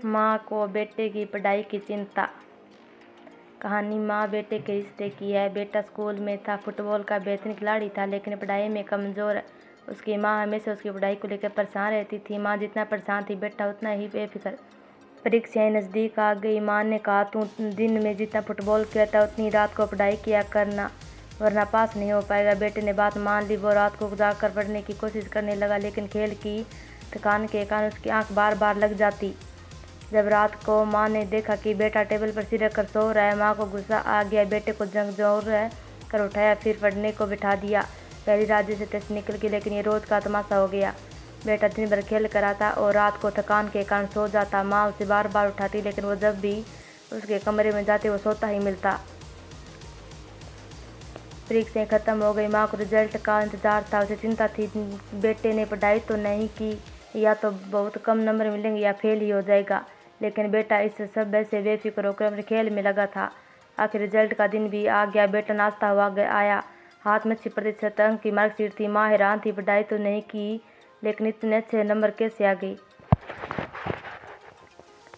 माँ को बेटे की पढ़ाई की चिंता। कहानी माँ बेटे के रिश्ते की है। बेटा स्कूल में था, फुटबॉल का बेहतरीन खिलाड़ी था, लेकिन पढ़ाई में कमज़ोर। उसकी माँ हमेशा उसकी पढ़ाई को लेकर परेशान रहती थी। माँ जितना परेशान थी, बेटा उतना ही बेफिक्र। परीक्षाएं नज़दीक आ गई। माँ ने कहा, तू दिन में जितना फुटबॉल खेलता उतनी रात को पढ़ाई किया करना, वरना पास नहीं हो पाएगा। बेटे ने बात मान ली। वो रात को जाकर पढ़ने की कोशिश करने लगा, लेकिन खेल की थकान के कारण उसकी आंख बार बार लग जाती। जब रात को माँ ने देखा कि बेटा टेबल पर सिर रखकर सो रहा है, माँ को गुस्सा आ गया। बेटे को झकझोर कर उठाया, फिर पढ़ने को बिठा दिया। पहली रात जैसे तैसे निकल गई, लेकिन ये रोज़ का तमाशा हो गया। बेटा दिन भर खेल कर आता और रात को थकान के कारण सो जाता। माँ उसे बार बार उठाती, लेकिन वो जब भी उसके कमरे में जाते वो सोता ही मिलता। परीक्षाएं खत्म हो गई। माँ को रिजल्ट का इंतजार था। उसे चिंता थी, बेटे ने पढ़ाई तो नहीं की, या तो बहुत कम नंबर मिलेंगे या फेल ही हो जाएगा। लेकिन बेटा इस सब से बेफिक्र होकर अपने खेल में लगा था। आखिर रिजल्ट का दिन भी आ गया। बेटा नाश्ता हुआ आया, हाथ में 80% अंक की मार्कशीट थी। माँ हैरान थी, पढ़ाई तो नहीं की, लेकिन इतने अच्छे नंबर कैसे आ गए।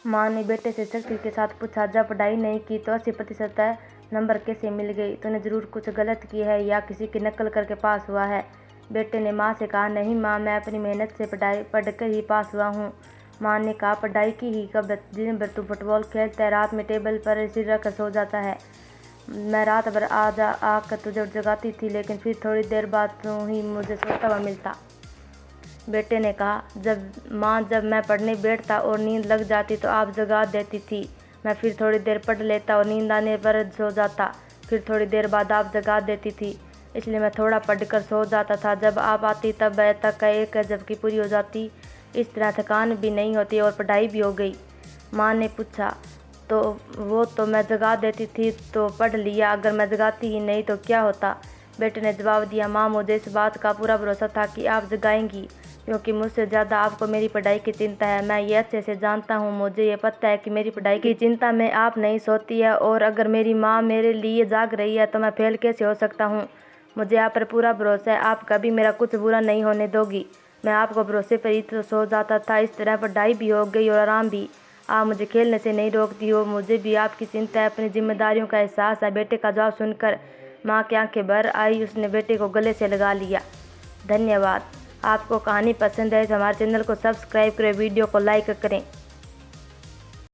माँ ने बेटे से सख्ती के साथ पूछा, जब पढ़ाई नहीं की तो 80% नंबर कैसे मिल गई? तूने ज़रूर कुछ गलत की है या किसी की नकल करके पास हुआ है। बेटे ने माँ से कहा, नहीं माँ, मैं अपनी मेहनत से पढ़कर ही पास हुआ हूँ। माँ ने कहा, पढ़ाई की ही कब? दिन भर तू फुटबॉल खेलता है, रात में टेबल पर सिर रखकर सो जाता है। मैं रात भर आकर तुझे जगाती थी, लेकिन फिर थोड़ी देर बाद तू ही मुझे सोता हुआ मिलता। बेटे ने कहा, जब मैं पढ़ने बैठता और नींद लग जाती तो आप जगा देती थी। मैं फिर थोड़ी देर पढ़ लेता और नींद आने पर सो जाता। फिर थोड़ी देर बाद आप जगा देती थी, इसलिए मैं थोड़ा पढ़कर सो जाता था। जब आप आती तब तक एक झपकी पूरी हो जाती। इस तरह थकान भी नहीं होती और पढ़ाई भी हो गई। माँ ने पूछा, तो वो तो मैं जगा देती थी तो पढ़ लिया, अगर मैं जगाती ही नहीं तो क्या होता? बेटे ने जवाब दिया, माँ, मुझे इस बात का पूरा भरोसा था कि आप जगाएंगी, क्योंकि मुझसे ज़्यादा आपको मेरी पढ़ाई की चिंता है। मैं ये अच्छे से जानता हूँ। मुझे ये पता है कि मेरी पढ़ाई की चिंता में आप नहीं सोती है, और अगर मेरी माँ मेरे लिए जाग रही है तो मैं फेल कैसे हो सकता हूँ? मुझे आप पर पूरा भरोसा है, आप कभी मेरा कुछ बुरा नहीं होने दोगी। मैं आपको भरोसे पर ही तो सो जाता था। इस तरह पढ़ाई भी हो गई और आराम भी। आप मुझे खेलने से नहीं रोकती हो। मुझे भी आपकी चिंता है, अपनी जिम्मेदारियों का एहसास है। बेटे का जवाब सुनकर माँ की आंखें भर आई। उसने बेटे को गले से लगा लिया। धन्यवाद। आपको कहानी पसंद है तो हमारे चैनल को सब्सक्राइब करें, वीडियो को लाइक करें।